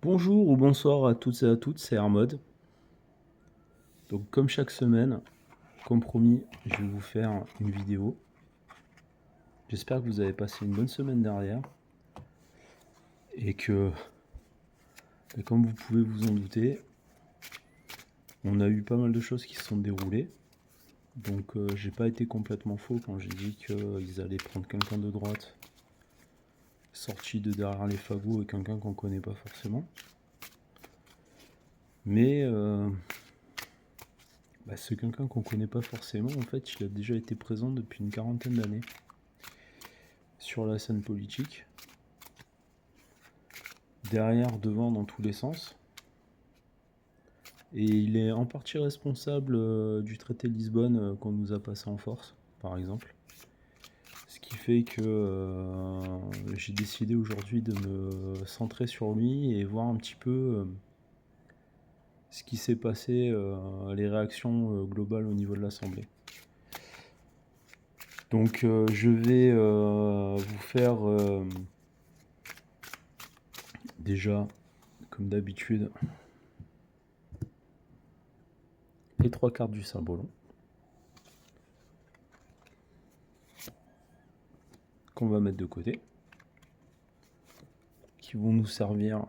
Bonjour ou bonsoir à toutes et à toutes, c'est Hermod. Donc comme chaque semaine, comme promis, je vais vous faire une vidéo. J'espère que vous avez passé une bonne semaine derrière et que, comme vous pouvez vous en douter, on a eu pas mal de choses qui se sont déroulées. Donc j'ai pas été complètement faux quand j'ai dit qu'ils allaient prendre quelqu'un de droite sorti de derrière les fagots et quelqu'un qu'on connaît pas forcément. Mais ce quelqu'un qu'on connaît pas forcément, en fait, il a déjà été présent depuis une quarantaine d'années sur la scène politique, derrière, devant, dans tous les sens. Et il est en partie responsable du traité de Lisbonne qu'on nous a passé en force, par exemple. Ce qui fait que j'ai décidé aujourd'hui de me centrer sur lui et voir un petit peu ce qui s'est passé, les réactions globales au niveau de l'Assemblée. Donc je vais vous faire déjà, comme d'habitude, les 3 cartes du Saint-Bolo qu'on va mettre de côté, qui vont nous servir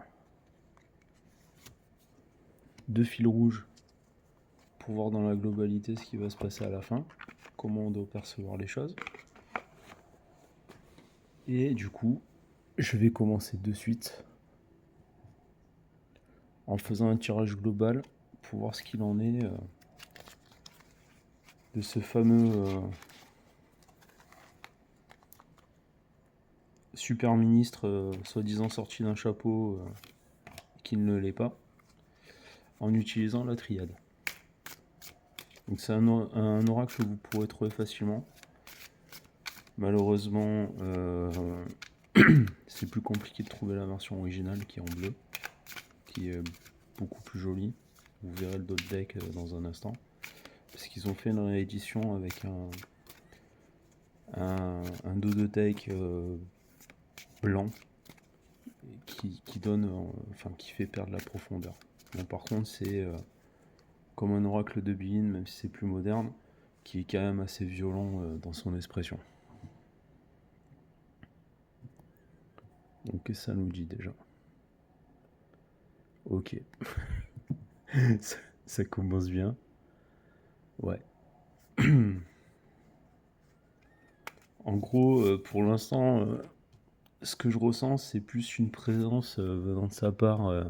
de fil rouge pour voir dans la globalité ce qui va se passer à la fin, comment on doit percevoir les choses. Et du coup, je vais commencer de suite en faisant un tirage global pour voir ce qu'il en est de ce fameux super ministre soi-disant sorti d'un chapeau qui ne l'est pas, en utilisant la triade. Donc c'est un oracle que vous pourrez trouver facilement. Malheureusement, c'est plus compliqué de trouver la version originale qui est en bleu, qui est beaucoup plus jolie. Vous verrez le d'autres deck dans un instant. Parce qu'ils ont fait une réédition avec un dos de deck blanc qui donne, qui fait perdre la profondeur. Bon, par contre, c'est comme un oracle de Bean, même si c'est plus moderne, qui est quand même assez violent dans son expression. Donc qu'est-ce que ça nous dit déjà? Ok. ça commence bien. Ouais. En gros, pour l'instant, ce que je ressens, c'est plus une présence venant de sa part.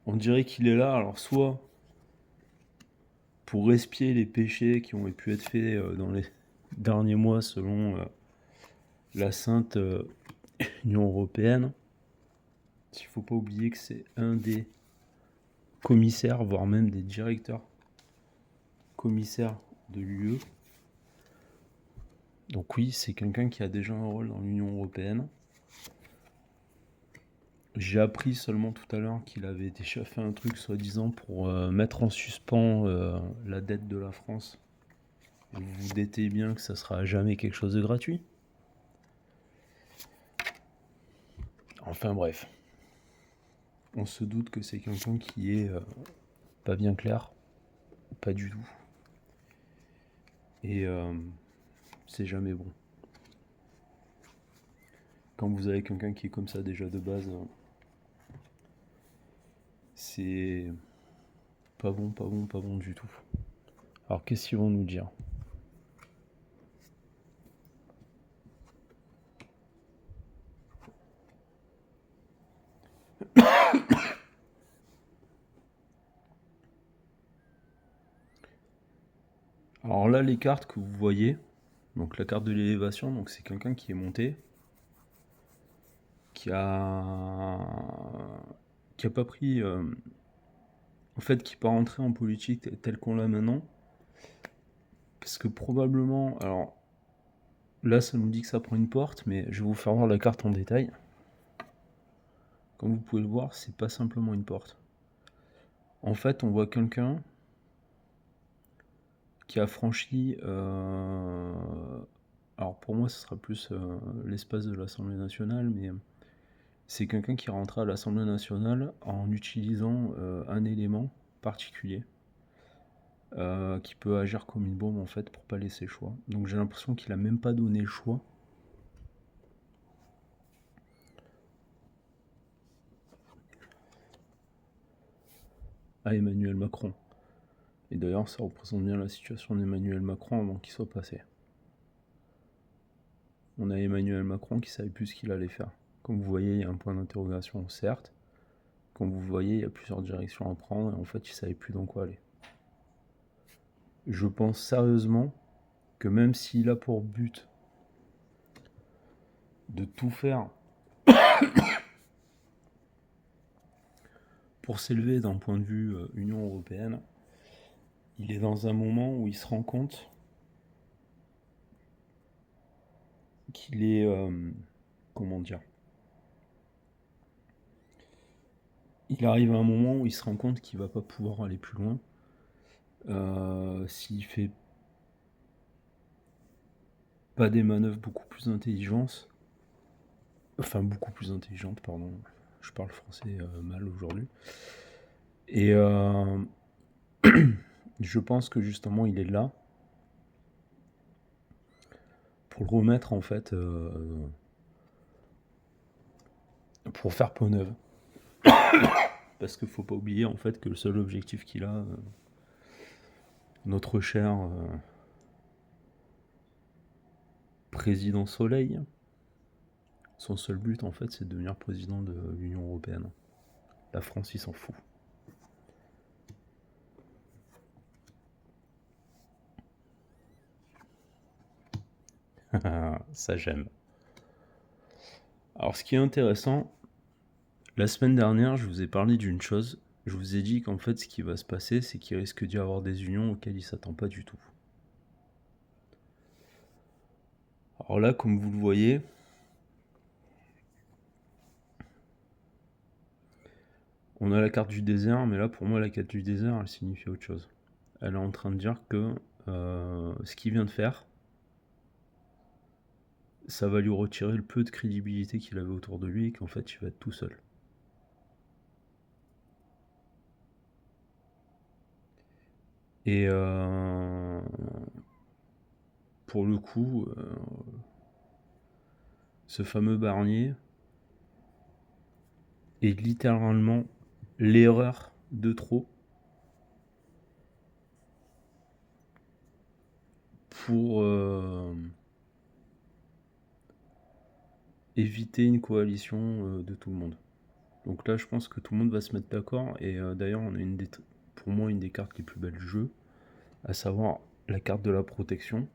On dirait qu'il est là, alors soit pour expier les péchés qui ont pu être faits dans les derniers mois selon la Sainte Union Européenne. Il ne faut pas oublier que c'est un des commissaires, voire même des directeurs commissaires de l'UE. Donc oui, c'est quelqu'un qui a déjà un rôle dans l'Union Européenne. J'ai appris seulement tout à l'heure qu'il avait déjà fait un truc soi-disant pour mettre en suspens la dette de la France. Et vous vous doutez bien que ça sera jamais quelque chose de gratuit. Enfin bref. On se doute que c'est quelqu'un qui est pas bien clair. Pas du tout. Et c'est jamais bon. Quand vous avez quelqu'un qui est comme ça déjà de base, c'est pas bon, pas bon, pas bon du tout. Alors qu'est-ce qu'ils vont nous dire? Alors là, les cartes que vous voyez, donc la carte de l'élévation, donc c'est quelqu'un qui est monté, qui a pas pris, en fait, qui n'est pas rentré en politique telle qu'on l'a maintenant, parce que probablement, alors là, ça nous dit que ça prend une porte, mais je vais vous faire voir la carte en détail. Comme vous pouvez le voir, c'est pas simplement une porte. En fait, on voit quelqu'un qui a franchi, alors pour moi, ce sera plus l'espace de l'Assemblée nationale, mais c'est quelqu'un qui est rentré à l'Assemblée nationale en utilisant un élément particulier qui peut agir comme une bombe en fait pour pas laisser le choix. Donc j'ai l'impression qu'il a même pas donné le choix. À Emmanuel Macron. Et d'ailleurs, ça représente bien la situation d'Emmanuel Macron avant qu'il soit passé. On a Emmanuel Macron qui savait plus ce qu'il allait faire. Comme vous voyez, il y a un point d'interrogation, certes. Comme vous voyez, il y a plusieurs directions à prendre et en fait, il savait plus dans quoi aller. Je pense sérieusement que même s'il a pour but de tout faire pour s'élever d'un point de vue Union européenne, il est dans un moment où il se rend compte qu'il est... comment dire ? Il arrive à un moment où il se rend compte qu'il va pas pouvoir aller plus loin s'il fait pas des manœuvres beaucoup plus intelligentes, pardon, je parle français mal aujourd'hui, et je pense que justement il est là pour le remettre en fait, pour faire peau neuve, parce qu'il faut pas oublier en fait que le seul objectif qu'il a, notre cher président Soleil, son seul but en fait c'est de devenir président de l'Union Européenne. La France il s'en fout. Ça j'aime. Alors ce qui est intéressant, la semaine dernière je vous ai parlé d'une chose, je vous ai dit qu'en fait ce qui va se passer c'est qu'il risque d'y avoir des unions auxquelles il ne s'attend pas du tout. Alors là comme vous le voyez, on a la carte du désert, mais là pour moi la carte du désert elle signifie autre chose. Elle est en train de dire que ce qu'il vient de faire, ça va lui retirer le peu de crédibilité qu'il avait autour de lui et qu'en fait il va être tout seul. Et pour le coup, ce fameux Barnier est littéralement l'erreur de trop pour éviter une coalition de tout le monde. Donc là, je pense que tout le monde va se mettre d'accord. Et d'ailleurs, on a pour moi une des cartes les plus belles du jeu, à savoir la carte de la protection,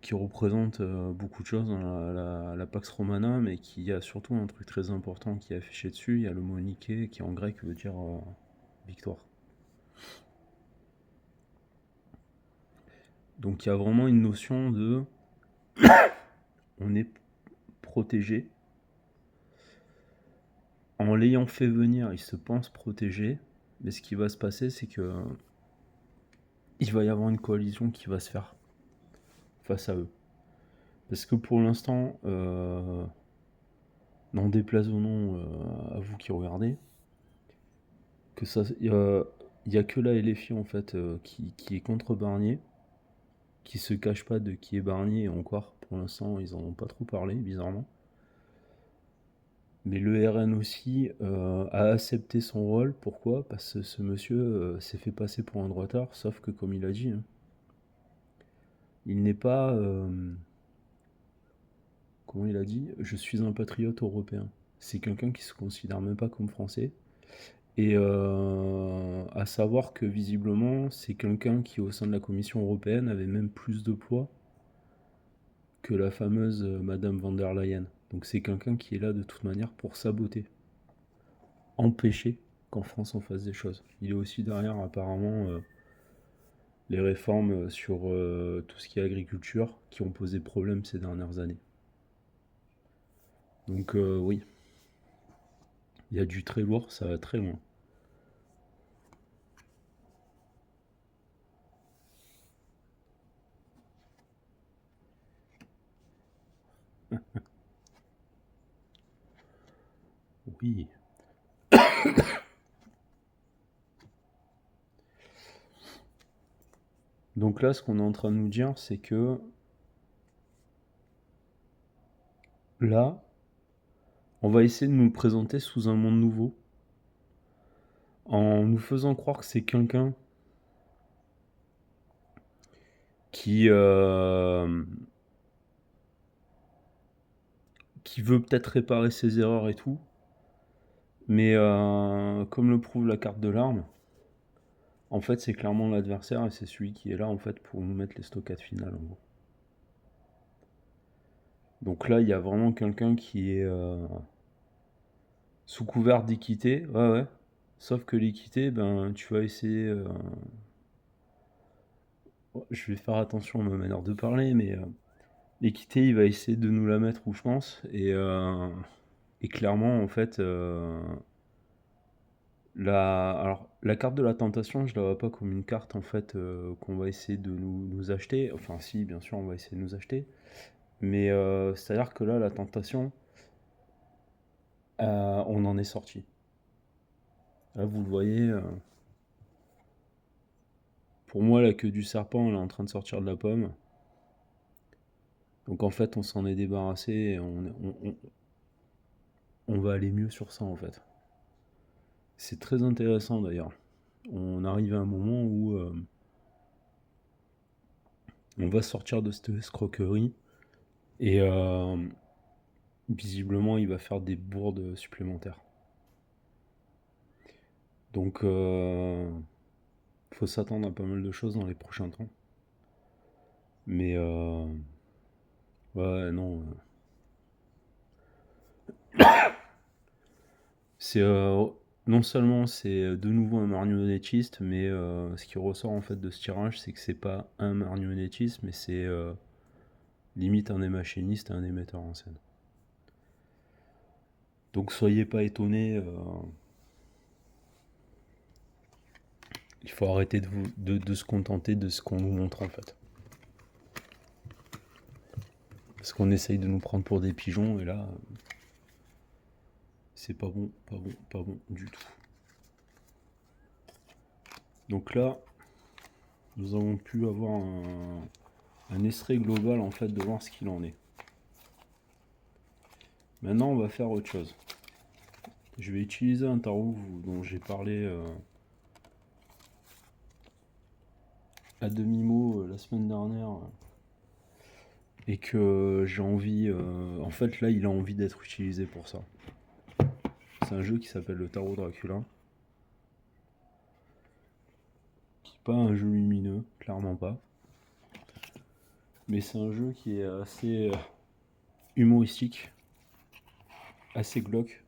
qui représente beaucoup de choses dans la Pax Romana, mais qui a surtout un truc très important qui est affiché dessus. Il y a le mot Nike, qui en grec veut dire victoire. Donc il y a vraiment une notion de on est protégé. En l'ayant fait venir, il se pense protégé, mais ce qui va se passer, c'est que il va y avoir une coalition qui va se faire face à eux. Parce que pour l'instant, n'en déplaise au nom à vous qui regardez, que ça, il y a que la LFI en fait qui est contre Barnier, qui se cache pas de qui est Barnier, et encore pour l'instant ils en ont pas trop parlé bizarrement. Mais le RN aussi a accepté son rôle. Pourquoi ? Parce que ce monsieur s'est fait passer pour un droitard, sauf que comme il a dit, hein, il n'est pas... comment il a dit ? Je suis un patriote européen. C'est quelqu'un qui se considère même pas comme français. Et à savoir que visiblement, c'est quelqu'un qui au sein de la Commission européenne avait même plus de poids que la fameuse Madame von der Leyen. Donc c'est quelqu'un qui est là de toute manière pour saboter, empêcher qu'en France on fasse des choses. Il est aussi derrière apparemment les réformes sur tout ce qui est agriculture qui ont posé problème ces dernières années. Donc oui, il y a du très lourd, ça va très loin. Oui. Donc là, ce qu'on est en train de nous dire, c'est que là, on va essayer de nous le présenter sous un monde nouveau, en nous faisant croire que c'est quelqu'un qui veut peut-être réparer ses erreurs et tout, mais comme le prouve la carte de l'arme, en fait, c'est clairement l'adversaire et c'est celui qui est là en fait pour nous mettre les stockades finales en gros. Donc là, il y a vraiment quelqu'un qui est sous couvert d'équité, ouais. Sauf que l'équité, ben, tu vas essayer. Je vais faire attention à ma manière de parler, mais l'équité, il va essayer de nous la mettre où je pense. Et clairement, en fait, alors, la carte de la tentation, je la vois pas comme une carte en fait qu'on va essayer de nous acheter. Enfin, si, bien sûr, on va essayer de nous acheter. Mais c'est-à-dire que là, la tentation, on en est sorti. Là, vous le voyez. Pour moi, la queue du serpent, elle est en train de sortir de la pomme. Donc en fait, on s'en est débarrassé et on va aller mieux sur ça en fait. C'est très intéressant d'ailleurs. On arrive à un moment où on va sortir de cette escroquerie et visiblement il va faire des bourdes supplémentaires. Donc faut s'attendre à pas mal de choses dans les prochains temps. Mais ouais non. C'est non seulement c'est de nouveau un marionnettiste, mais ce qui ressort en fait de ce tirage, c'est que c'est pas un marionnettiste, mais c'est limite un des machinistes et un des metteurs en scène. Donc soyez pas étonnés. Il faut arrêter de se contenter de ce qu'on nous montre en fait. Parce qu'on essaye de nous prendre pour des pigeons et là, c'est pas bon du tout. Donc là, nous avons pu avoir un extrait global en fait de voir ce qu'il en est. Maintenant, on va faire autre chose. Je vais utiliser un tarot dont j'ai parlé à demi-mot la semaine dernière et que j'ai envie... en fait, là, il a envie d'être utilisé pour ça. C'est un jeu qui s'appelle le Tarot Dracula. Qui n'est pas un jeu lumineux, clairement pas. Mais c'est un jeu qui est assez humoristique, assez glauque,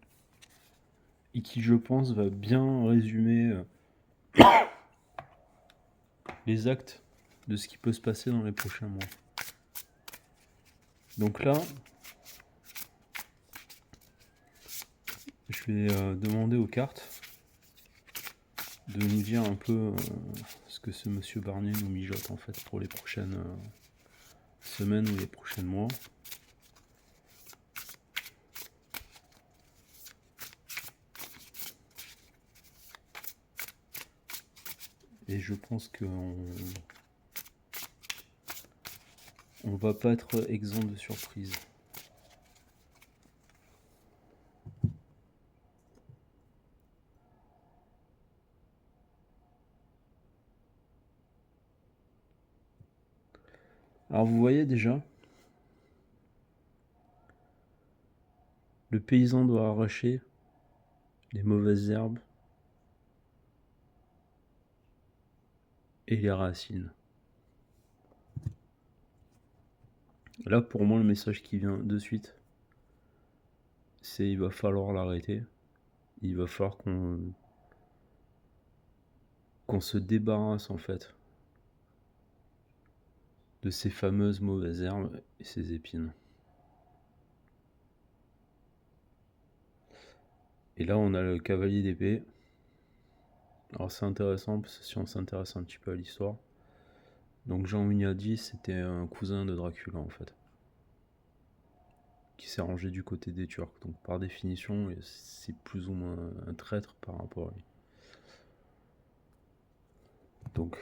et qui, je pense, va bien résumer les actes de ce qui peut se passer dans les prochains mois. Donc là, je vais demander aux cartes de nous dire un peu ce que ce monsieur Barnier nous mijote en fait pour les prochaines semaines ou les prochains mois. Et je pense qu'on va pas être exempt de surprise. Alors vous voyez déjà, le paysan doit arracher les mauvaises herbes et les racines. Là pour moi le message qui vient de suite, c'est il va falloir l'arrêter. Il va falloir qu'on se débarrasse en fait de ces fameuses mauvaises herbes et ces épines. Et là on a le cavalier d'épée. Alors c'est intéressant parce que si on s'intéresse un petit peu à l'histoire, donc Jean Hunyadi c'était un cousin de Dracula en fait, qui s'est rangé du côté des Turcs. Donc par définition, c'est plus ou moins un traître par rapport à lui. Donc,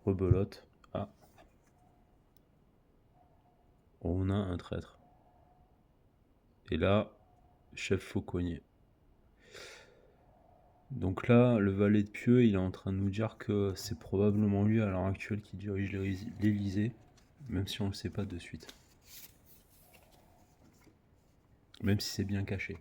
rebelote. Ah, on a un traître. Et là, chef fauconnier. Donc là, le valet de pieux, il est en train de nous dire que c'est probablement lui à l'heure actuelle qui dirige l'Élysée, même si on ne le sait pas de suite. Même si c'est bien caché.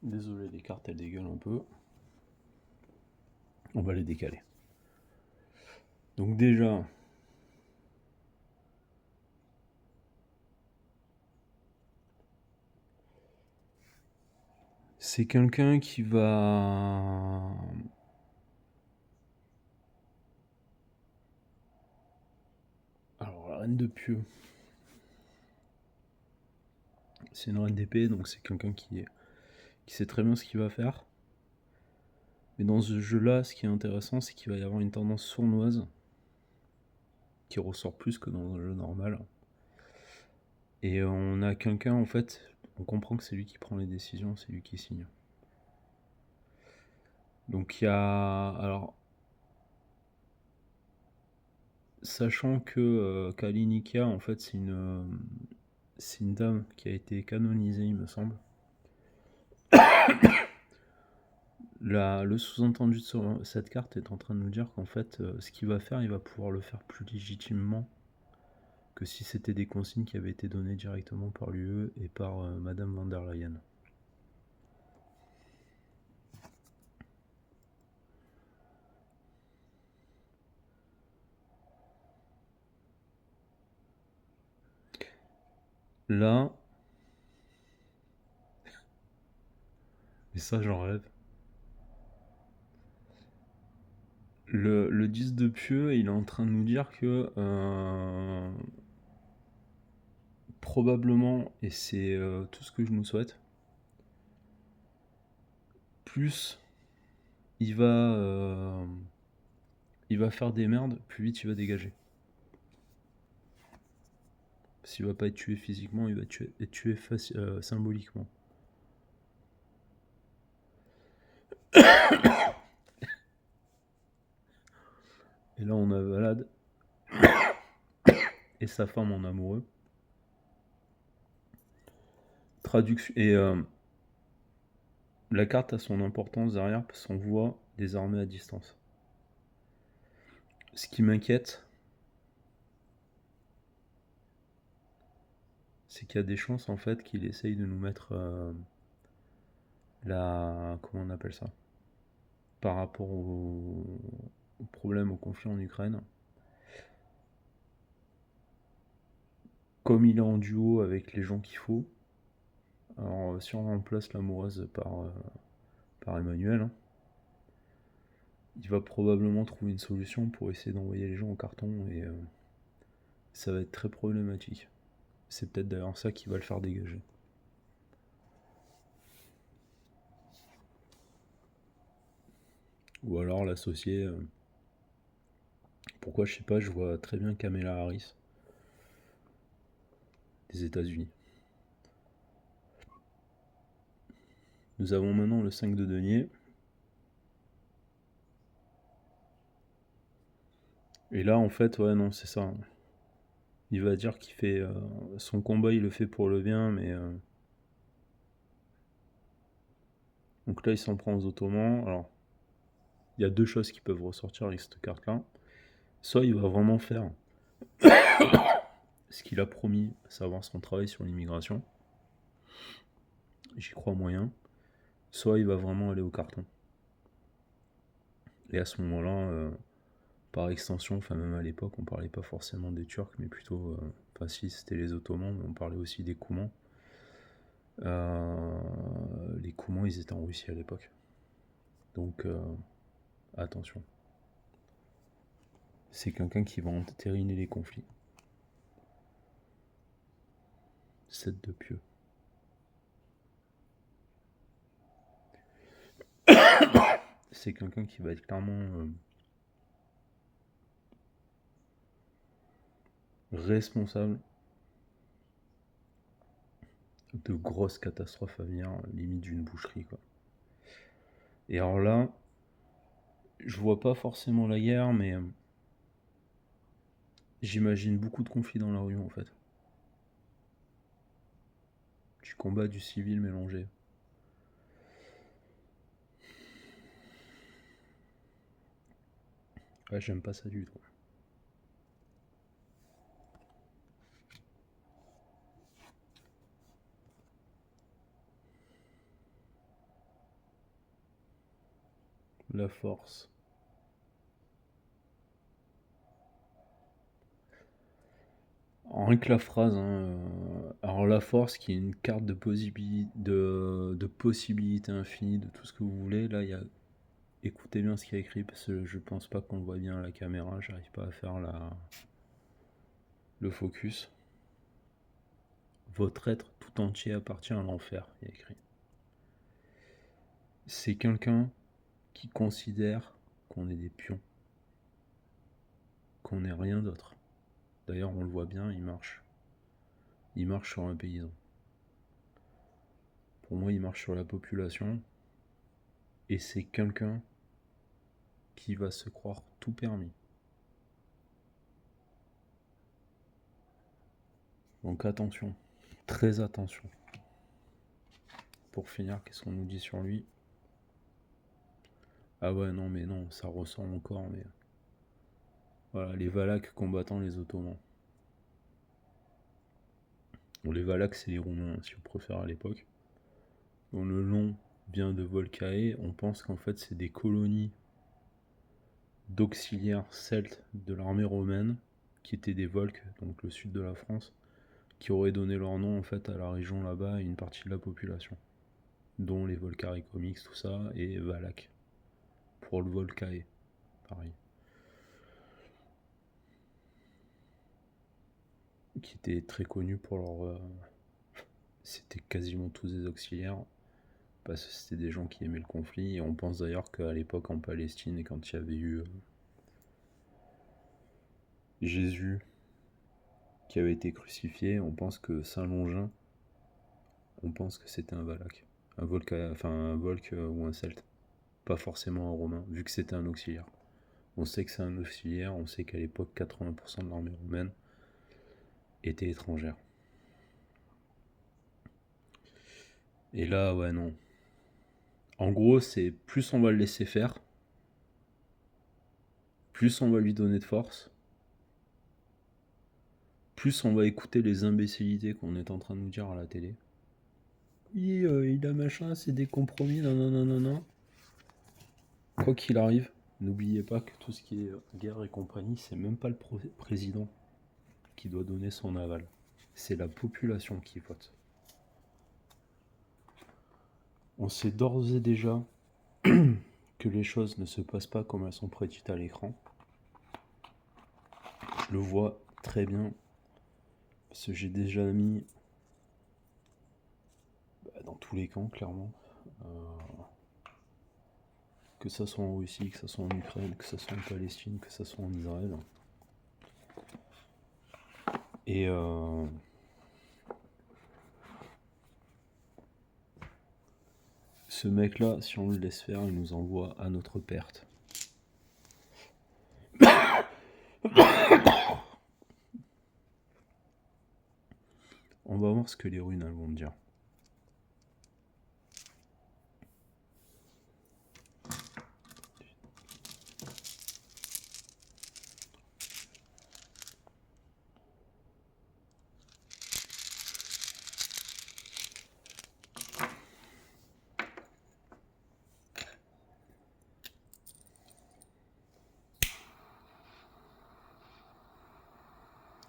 Désolé, les cartes elles dégueulent un peu. On va les décaler. Donc déjà, c'est quelqu'un qui va... Alors, la reine de pieux, c'est une reine d'épée, donc c'est quelqu'un qui sait très bien ce qu'il va faire. Mais dans ce jeu-là, ce qui est intéressant, c'est qu'il va y avoir une tendance sournoise qui ressort plus que dans un jeu normal. Et on a quelqu'un, en fait, on comprend que c'est lui qui prend les décisions, c'est lui qui signe. Donc il y a... Alors, sachant que Kalinikia, en fait, c'est une dame qui a été canonisée, il me semble. Le sous-entendu de cette carte est en train de nous dire qu'en fait, ce qu'il va faire, il va pouvoir le faire plus légitimement que si c'était des consignes qui avaient été données directement par l'UE et par Madame van der Leyen. Là, et ça j'en rêve, le 10 de pieux, il est en train de nous dire que probablement, et c'est tout ce que je nous souhaite, plus il va faire des merdes, plus vite il va dégager. S'il va pas être tué physiquement, il va être tué symboliquement. Et là on a Valad et sa femme en amoureux. Traduction. Et la carte a son importance derrière parce qu'on voit des armées à distance. Ce qui m'inquiète, c'est qu'il y a des chances en fait qu'il essaye de nous mettre comment on appelle ça, par rapport au problème, au conflit en Ukraine. Comme il est en duo avec les gens qu'il faut, alors si on remplace l'amoureuse par Emmanuel, hein, il va probablement trouver une solution pour essayer d'envoyer les gens au carton et ça va être très problématique. C'est peut-être d'ailleurs ça qui va le faire dégager. Ou alors l'associer. Pourquoi je sais pas, je vois très bien Kamala Harris des États-Unis. Nous avons maintenant le 5 de denier. Et là en fait, ouais non, c'est ça. Il va dire qu'il fait son combat, il le fait pour le bien, mais donc là il s'en prend aux Ottomans. Alors il y a deux choses qui peuvent ressortir avec cette carte là. Soit il va vraiment faire ce qu'il a promis, à savoir son travail sur l'immigration. J'y crois moyen. Soit il va vraiment aller au carton. Et à ce moment-là, par extension, enfin même à l'époque, on parlait pas forcément des Turcs, mais plutôt, enfin si c'était les Ottomans, mais on parlait aussi des Koumans. Les Coumans, ils étaient en Russie à l'époque. Donc, attention. C'est quelqu'un qui va entériner les conflits. 7 de pieux. C'est quelqu'un qui va être clairement responsable de grosses catastrophes à venir, limite d'une boucherie, quoi. Et alors là, je vois pas forcément la guerre, mais j'imagine beaucoup de conflits dans la rue, en fait. Du combat, du civil mélangé. Ouais, j'aime pas ça du tout. La force. Rien que la phrase, hein, alors la force qui est une carte de possibilités infinies, de tout ce que vous voulez. Là, il y a, écoutez bien ce qu'il y a écrit, parce que je pense pas qu'on le voit bien à la caméra, j'arrive pas à faire le focus. Votre être tout entier appartient à l'enfer, il y a écrit. C'est quelqu'un qui considère qu'on est des pions, qu'on n'est rien d'autre. D'ailleurs, on le voit bien, il marche. Il marche sur un paysan. Pour moi, il marche sur la population. Et c'est quelqu'un qui va se croire tout permis. Donc attention, très attention. Pour finir, qu'est-ce qu'on nous dit sur lui? Ah ouais, non, mais non, ça ressent encore, mais... Voilà, les Valaques combattant les Ottomans. Bon, les Valaques, c'est les Roumains, si vous préférez à l'époque. Dont le nom vient de Volcae, on pense qu'en fait c'est des colonies d'auxiliaires celtes de l'armée romaine, qui étaient des Volques, donc le sud de la France, qui auraient donné leur nom en fait à la région là-bas et une partie de la population, dont les Volcaricomics, tout ça, et Valaque, pour le Volcae, pareil. Qui étaient très connus pour leur... c'était quasiment tous des auxiliaires, parce que c'était des gens qui aimaient le conflit, et on pense d'ailleurs qu'à l'époque en Palestine, et quand il y avait eu Jésus qui avait été crucifié, on pense que Saint Longin, on pense que c'était un Valaque, un Volque ou un Celte, pas forcément un Romain, vu que c'était un auxiliaire. On sait que c'est un auxiliaire, on sait qu'à l'époque 80% de l'armée romaine était étrangère. Et là, ouais, non. En gros, c'est plus on va le laisser faire, plus on va lui donner de force, plus on va écouter les imbécilités qu'on est en train de nous dire à la télé. Oui, il a machin, c'est des compromis, non, non, non, non, non. Quoi qu'il arrive, n'oubliez pas que tout ce qui est guerre et compagnie, c'est même pas le président qui doit donner son aval. C'est la population qui vote. On sait d'ores et déjà que les choses ne se passent pas comme elles sont prédites à l'écran. Je le vois très bien, parce que j'ai déjà mis dans tous les camps, clairement. Que ça soit en Russie, que ça soit en Ukraine, que ça soit en Palestine, que ça soit en Israël. Et ce mec-là, si on le laisse faire, il nous envoie à notre perte. On va voir ce que les runes elles vont dire.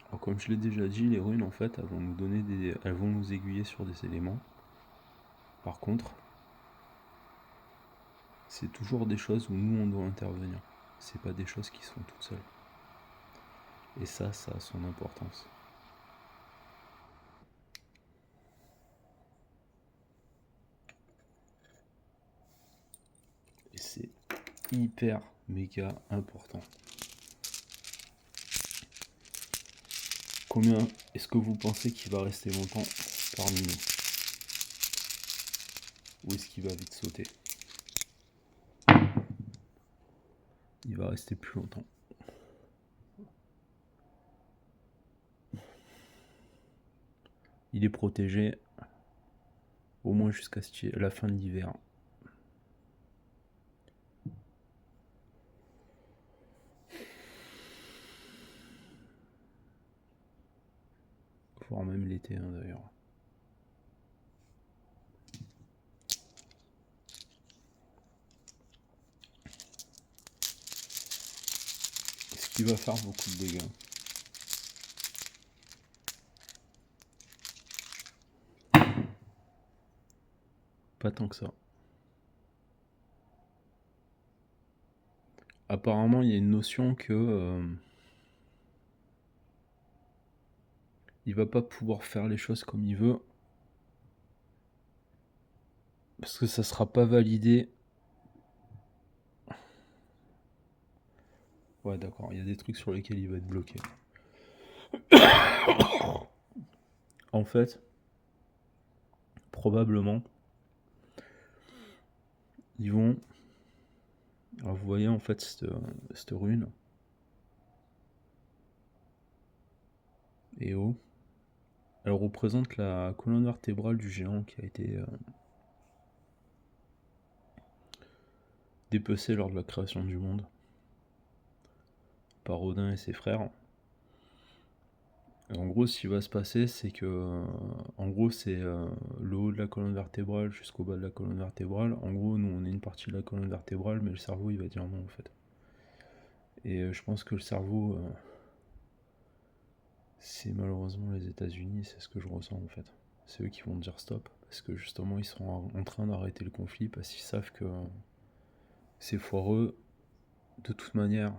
Alors comme je l'ai déjà dit, les runes en fait elles vont nous donner elles vont nous aiguiller sur des éléments. Par contre, c'est toujours des choses où nous on doit intervenir. C'est pas des choses qui sont toutes seules. Et ça a son importance. Et c'est hyper méga important. Combien est-ce que vous pensez qu'il va rester longtemps parmi nous? Ou est-ce qu'il va vite sauter? Il va rester plus longtemps. Il est protégé au moins jusqu'à la fin de l'hiver. Voire même l'été d'ailleurs. Est-ce qu'il va faire beaucoup de dégâts? Pas tant que ça. Apparemment, il y a une notion que il va pas pouvoir faire les choses comme il veut parce que ça sera pas validé. Ouais, d'accord, il y a des trucs sur lesquels il va être bloqué. En fait, probablement, ils vont... Alors vous voyez en fait cette rune. Et haut. Elle représente la colonne vertébrale du géant qui a été dépecée lors de la création du monde par Odin et ses frères. Et en gros, ce qui va se passer, c'est que, en gros, c'est le haut de la colonne vertébrale jusqu'au bas de la colonne vertébrale. En gros, nous, on est une partie de la colonne vertébrale, mais le cerveau, il va dire non, en fait. Et je pense que le cerveau, c'est malheureusement les États-Unis, c'est ce que je ressens, en fait. C'est eux qui vont dire stop, parce que justement, ils sont en train d'arrêter le conflit, parce qu'ils savent que c'est foireux. De toute manière,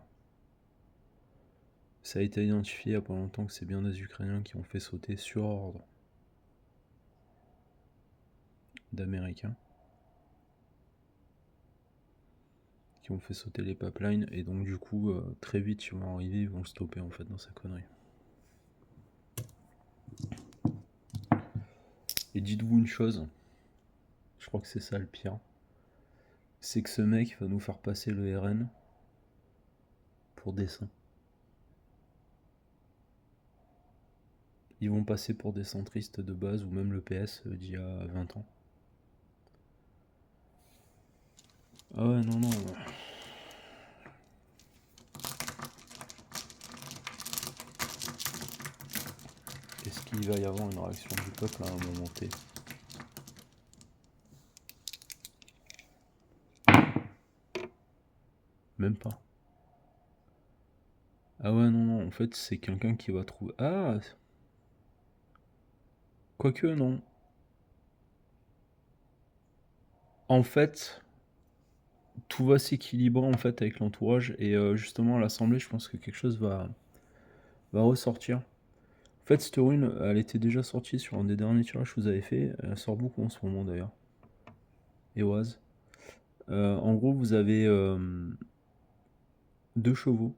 ça a été identifié il n'y a pas longtemps que c'est bien des Ukrainiens qui ont fait sauter sur ordre d'Américains, qui ont fait sauter les pipelines, et donc du coup, très vite, ils vont arriver, ils vont le stopper en fait dans sa connerie. Et dites-vous une chose, je crois que c'est ça le pire, c'est que ce mec va nous faire passer le RN pour des saints. Ils vont passer pour des centristes de base, ou même le PS d'il y a 20 ans. Ah ouais, non. Est-ce qu'il va y avoir une réaction du peuple à un moment T? Même pas. Ah ouais, non, en fait, c'est quelqu'un qui va trouver... Ah, quoique, non. En fait, tout va s'équilibrer en fait avec l'entourage, et justement à l'Assemblée, je pense que quelque chose va ressortir. En fait, cette rune, elle était déjà sortie sur un des derniers tirages que vous avez fait. Elle sort beaucoup en ce moment d'ailleurs. Eoaz. En gros, vous avez 2 chevaux,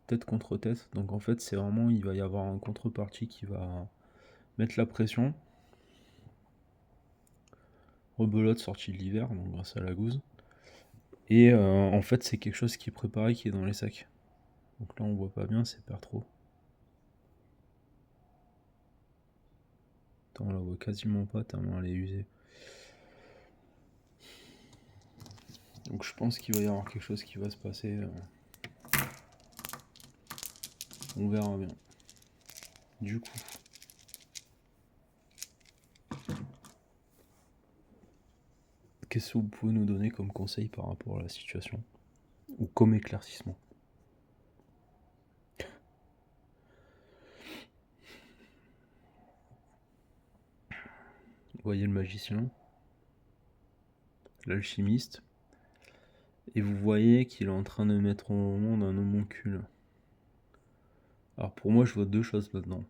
tête contre tête. Donc en fait, c'est vraiment, il va y avoir un contrepartie qui va mettre la pression. Rebelote sortie de l'hiver, donc grâce à la gouze. Et en fait, c'est quelque chose qui est préparé, qui est dans les sacs. Donc là, on voit pas bien, c'est pas trop. Attends, on la voit quasiment pas, tellement elle est usée. Donc je pense qu'il va y avoir quelque chose qui va se passer. On verra bien. Du coup, qu'est-ce que vous pouvez nous donner comme conseil par rapport à la situation? Ou comme éclaircissement? Vous voyez le magicien, l'alchimiste, et vous voyez qu'il est en train de mettre au monde un homoncule. Alors pour moi, je vois deux choses là-dedans.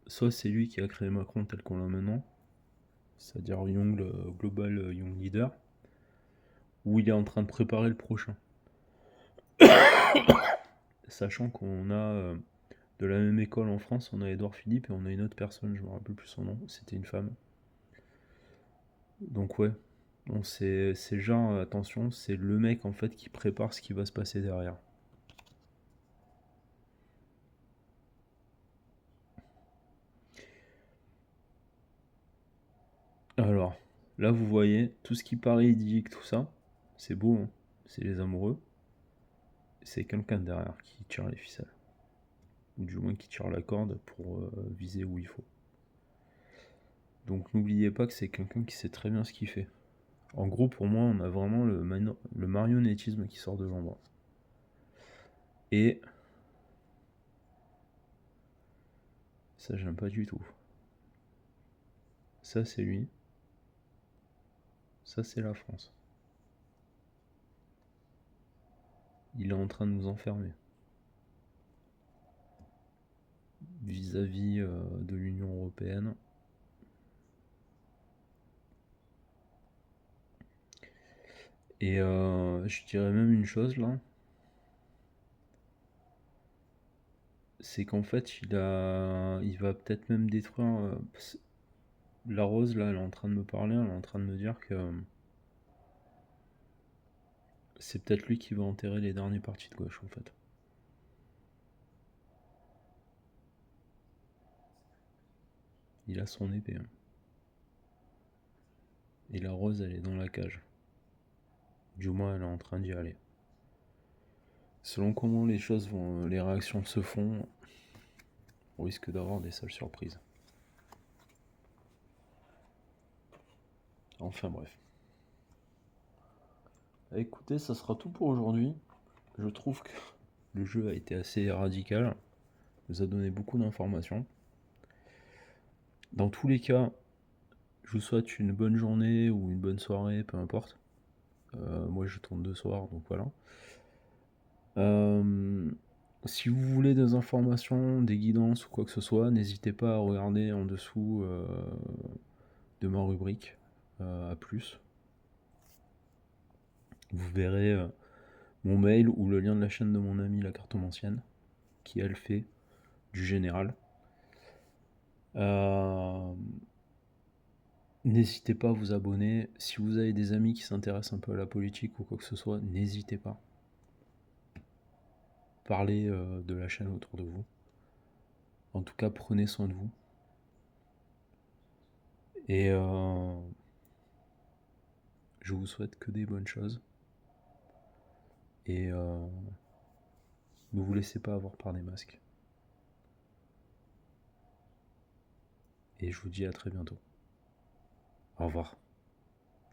Soit c'est lui qui a créé Macron tel qu'on l'a maintenant, c'est-à-dire Young, le Global Young Leader, ou il est en train de préparer le prochain. Sachant qu'on a de la même école en France, on a Édouard Philippe et on a une autre personne, je me rappelle plus son nom, c'était une femme. Donc ouais, bon, c'est genre, attention, c'est le mec en fait qui prépare ce qui va se passer derrière. Alors, là vous voyez, tout ce qui paraît idyllique, tout ça, c'est beau, hein, c'est les amoureux. C'est quelqu'un derrière qui tire les ficelles. Ou du moins qui tire la corde pour viser où il faut. Donc n'oubliez pas que c'est quelqu'un qui sait très bien ce qu'il fait. En gros, pour moi, on a vraiment le marionnettisme qui sort de l'ombre. Et ça, j'aime pas du tout. Ça, c'est lui. Ça, c'est la France. Il est en train de nous enfermer. Vis-à-vis de l'Union européenne. Et je dirais même une chose là. C'est qu'en fait, il va peut-être même détruire. La Rose, là, elle est en train de me parler, elle est en train de me dire que c'est peut-être lui qui va enterrer les derniers partis de gauche, en fait. Il a son épée. Hein. Et la Rose, elle est dans la cage. Du moins, elle est en train d'y aller. Selon comment les choses vont, les réactions se font, on risque d'avoir des sales surprises. Enfin bref. Écoutez, ça sera tout pour aujourd'hui. Je trouve que le jeu a été assez radical. Il nous a donné beaucoup d'informations. Dans tous les cas, je vous souhaite une bonne journée ou une bonne soirée, peu importe. Moi je tourne de soir, donc voilà. Si vous voulez des informations, des guidances ou quoi que ce soit, n'hésitez pas à regarder en dessous de ma rubrique à plus. Vous verrez mon mail ou le lien de la chaîne de mon ami la cartomancienne, qui elle fait du général. N'hésitez pas à vous abonner. Si vous avez des amis qui s'intéressent un peu à la politique ou quoi que ce soit, n'hésitez pas. Parlez de la chaîne autour de vous. En tout cas, prenez soin de vous. Et je vous souhaite que des bonnes choses. Et ne vous laissez pas avoir par des masques. Et je vous dis à très bientôt. Au revoir.